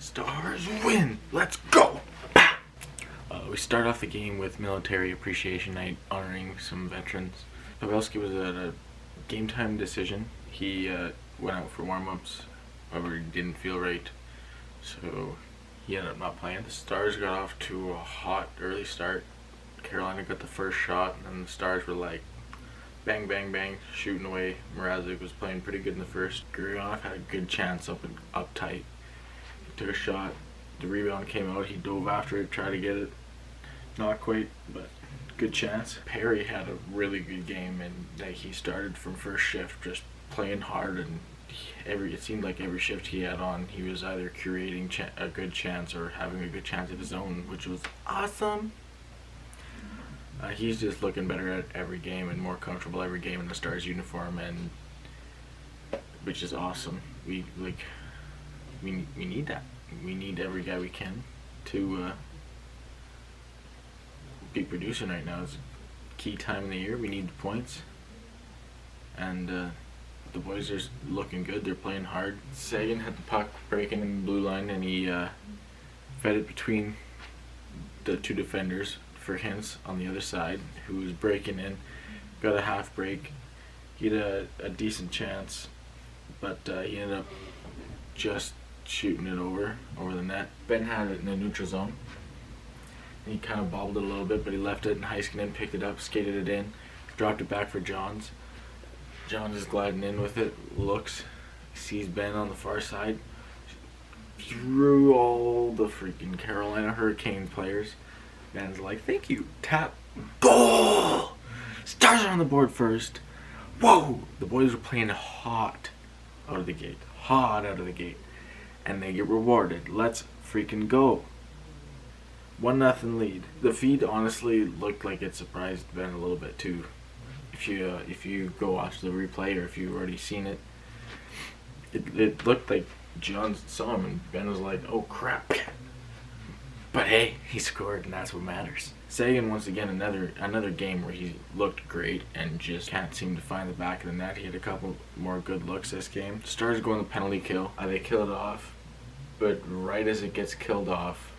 Stars win! Let's go! We start off the game with Military Appreciation Night, honoring some veterans. Pavelski was at a game time decision. He went out for warm-ups, however he didn't feel right, so he ended up not playing. The Stars got off to a hot early start. Carolina got the first shot, and then the Stars were like bang, bang, bang, shooting away. Mrazek was playing pretty good in the first. Gurionov had a good chance up tight. He took a shot. The rebound came out. He dove after it, tried to get it. Not quite, but good chance. Perry had a really good game, and like he started from first shift just playing hard, and it seemed like every shift he had on, he was either creating a good chance or having a good chance of his own, which was awesome. He's just looking better at every game and more comfortable every game in the Stars uniform, and which is awesome. We need that. We need every guy we can to be producing right now. It's a key time in the year. We need the points, and the boys are looking good. They're playing hard. Sagan had the puck breaking in the blue line, and he fed it between the two defenders for Hintz on the other side, who was breaking in. Got a half break. He had a decent chance, but he ended up just shooting it over the net. Ben had it in the neutral zone. He kind of bobbled it a little bit, but he left it, and Heiskanen picked it up, skated it in, dropped it back for Johns. Johns is gliding in with it, looks, sees Ben on the far side, through all the freaking Carolina Hurricanes players. Ben's like, thank you, tap, goal! Stars are on the board first. Whoa! The boys were playing hot out of the gate, and they get rewarded. Let's freaking go. 1-0 lead. The feed honestly looked like it surprised Ben a little bit too. If you go watch the replay, or if you've already seen it, it looked like John saw him and Ben was like, oh crap. But hey, he scored, and that's what matters. Sagan, once again, another game where he looked great and just can't seem to find the back of the net. He had a couple more good looks this game. Stars go on the penalty kill. They kill it off, but right as it gets killed off,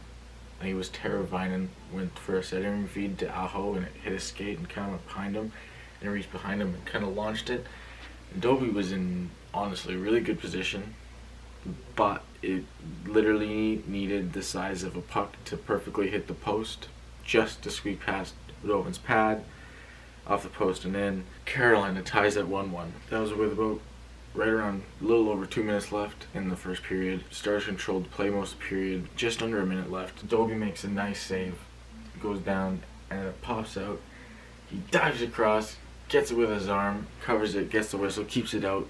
I think it was Teravainen went for a centering feed to Aho, and it hit his skate and kind of went behind him, and reached behind him and kind of launched it. And Dobie was in, honestly, really good position, but it literally needed the size of a puck to perfectly hit the post, just to squeak past Dovin's pad, off the post and in. Carolina ties at 1-1. That was with about right around a little over 2 minutes left in the first period. Stars controlled the play most of the period, just under a minute left. Dobie makes a nice save, goes down, and it pops out. He dives across, gets it with his arm, covers it, gets the whistle, keeps it out.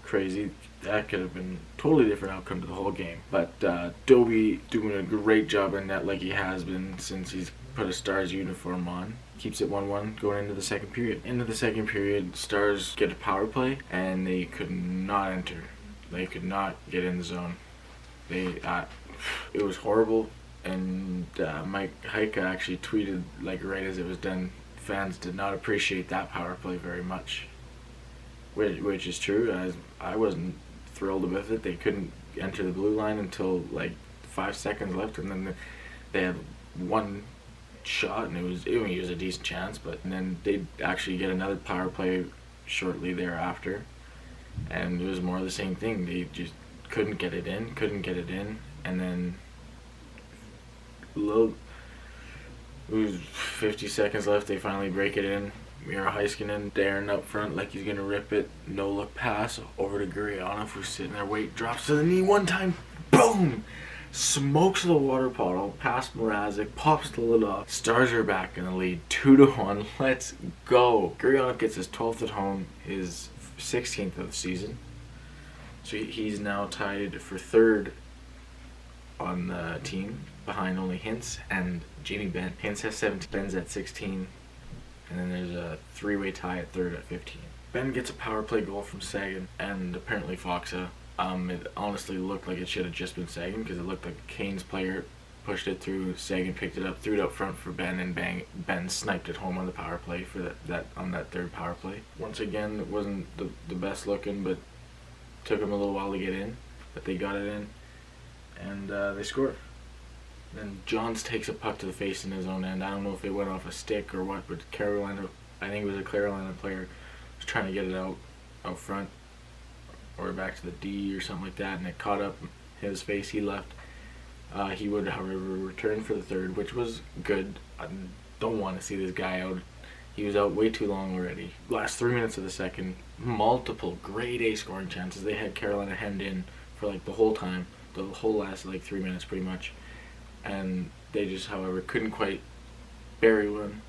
Crazy. That could have been a totally different outcome to the whole game. But Dobie doing a great job in that, like he has been since he's put a Stars uniform on. Keeps it 1-1 going into the second period. Into the second period, Stars get a power play, and they could not enter. They could not get in the zone. It was horrible, and Mike Heika actually tweeted, like right as it was done, fans did not appreciate that power play very much. Which is true, as I wasn't thrilled with it. They couldn't enter the blue line until like 5 seconds left, and then they had one shot, and it was a decent chance, but then they'd actually get another power play shortly thereafter, and it was more of the same thing. They just couldn't get it in, and then it was 50 seconds left, they finally break it in. Mira Heiskanen daring up front like he's gonna rip it. No look pass over to Gurionov, who's sitting there, weight drops to the knee one time, boom! Smokes the water bottle past Mrazek, pops the lid off. Stars are back in the lead, 2-1. Let's go. Gurionov gets his 12th at home, his 16th of the season. So he's now tied for third on the team, behind only Hintz and Jamie Benn. Hintz has 17, Benn's at 16. And then there's a three-way tie at third at 15. Ben gets a power play goal from Sagan and apparently Foxa. It honestly looked like it should have just been Sagan, because it looked like a Canes player pushed it through, Sagan picked it up, threw it out front for Ben, and Ben sniped it home on the power play for that third power play. Once again, it wasn't the best looking, but took him a little while to get in. but they got it in, and they score. Then Johns takes a puck to the face in his own end. I don't know if it went off a stick or what, but I think it was a Carolina player, was trying to get it out front or back to the D or something like that, and it caught up his face. He left. He would, however, return for the third, which was good. I don't want to see this guy out. He was out way too long already. Last 3 minutes of the second, multiple grade A scoring chances. They had Carolina hemmed in for like the whole time, the whole last like 3 minutes pretty much. And they just, however, couldn't quite bury one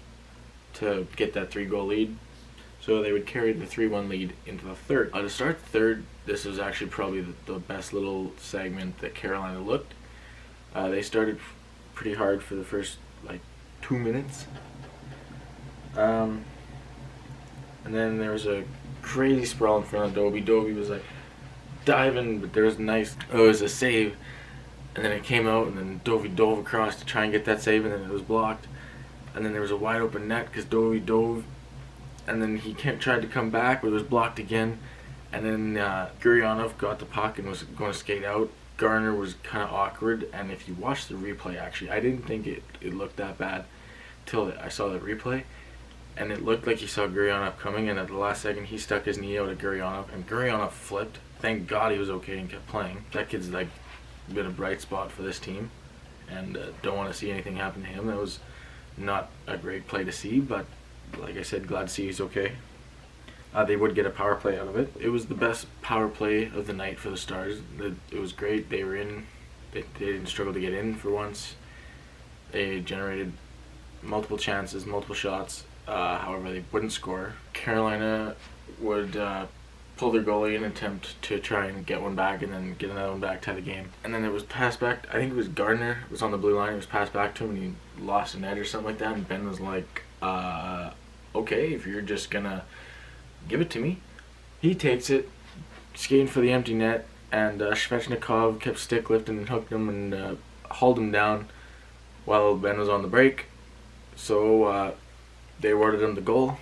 to get that 3-goal lead. So they would carry the 3-1 lead into the third. To start the third, this was actually probably the best little segment that Carolina looked. They started pretty hard for the first like 2 minutes. And then there was a crazy sprawl in front of Dobie. Dobie was like diving, but there was it was a save. And then it came out, and then Dobie dove across to try and get that save, and then it was blocked. And then there was a wide open net because Dobie dove, and then he tried to come back, but it was blocked again. And then Gurionov got the puck and was going to skate out. Garner was kind of awkward, and if you watch the replay, actually, I didn't think it looked that bad till I saw the replay. And it looked like he saw Gurionov coming, and at the last second, he stuck his knee out at Gurionov, and Gurionov flipped. Thank God he was okay and kept playing. That kid's like been a bright spot for this team, and don't want to see anything happen to him. That was not a great play to see, but like I said, glad to see he's okay. They would get a power play out of it. It was the best power play of the night for the Stars. It was great. They were in. They didn't struggle to get in for once. They generated multiple chances, multiple shots. However, they wouldn't score. Carolina would pull their goalie in an attempt to try and get one back and then get another one back, tie the game. And then it was passed back. I think it was Gardner was on the blue line. It was passed back to him and he lost an edge or something like that. And Ben was like, okay, if you're just going to give it to me. He takes it, skating for the empty net, and Svechnikov kept stick lifting and hooked him and hauled him down while Ben was on the break. So they awarded him the goal,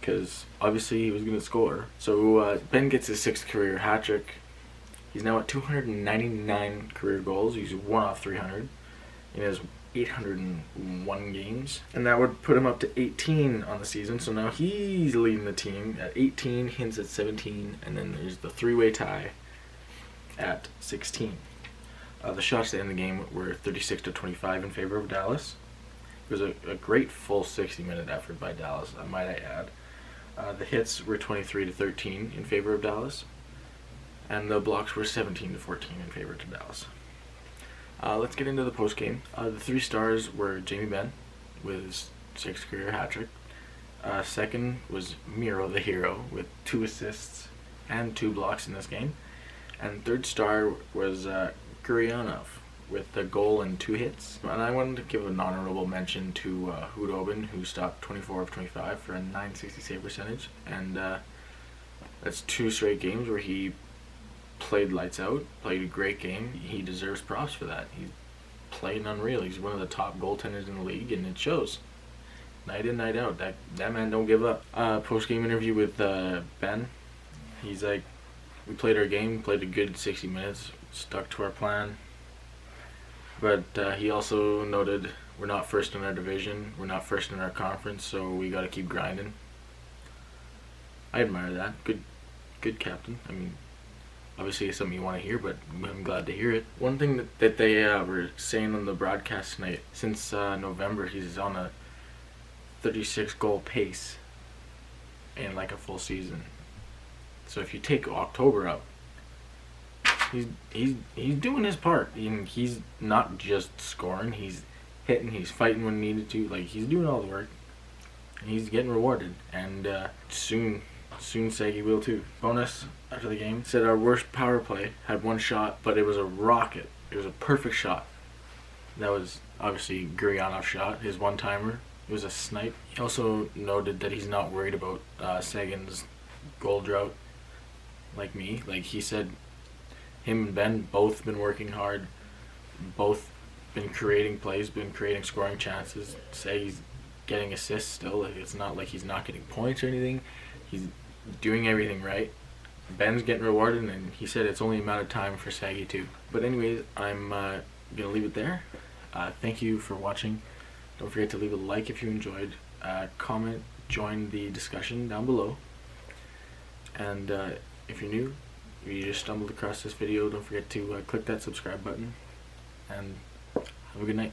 because obviously he was going to score. So Ben gets his 6th career hat trick. He's now at 299 career goals. He's 1 off 300 in his 801 games. And that would put him up to 18 on the season. So now he's leading the team at 18, Hintz at 17, and then there's the 3-way tie at 16. The shots to end the game were 36-25 in favor of Dallas. It was a great full 60-minute effort by Dallas, might I add. The hits were 23-13 in favor of Dallas, and the blocks were 17-14 in favor to Dallas. Let's get into the post-game. The 3 stars were Jamie Benn with his 6th career hat trick. Second was Miro, the hero, with 2 assists and 2 blocks in this game. And 3rd star was Gurionov with a goal and 2 hits. And I wanted to give an honorable mention to Hudobin, who stopped 24 of 25 for a .960 save percentage. And that's 2 straight games where he played lights out, played a great game. He deserves props for that. He's playing unreal. He's one of the top goaltenders in the league, and it shows. Night in, night out. That man don't give up. Post-game interview with Ben. He's like, we played our game, played a good 60 minutes, stuck to our plan. But he also noted we're not first in our division, we're not first in our conference, so we got to keep grinding. I admire that. Good captain. I mean, obviously it's something you want to hear, but I'm glad to hear it. One thing that they were saying on the broadcast tonight, since November, he's on a 36-goal pace in like a full season. So if you take October up, he's doing his part. He's not just scoring, he's hitting, he's fighting when needed to. Like, he's doing all the work. He's getting rewarded, and soon Segi will too. Bonus after the game said our worst power play had 1 shot, but it was a rocket. It was a perfect shot. That was obviously Gurionov's shot, his one-timer. It was a snipe. He also noted that he's not worried about Sagan's goal drought like me. Like he said, him and Ben both been working hard, both been creating plays, been creating scoring chances. Sagan's getting assists still. Like, it's not like he's not getting points or anything. He's doing everything right. Ben's getting rewarded, and he said it's only a matter of time for Saggy too. But anyways, I'm gonna leave it there. Thank you for watching. Don't forget to leave a like if you enjoyed. Comment, join the discussion down below. And if you're new, if you just stumbled across this video, don't forget to click that subscribe button. And have a good night.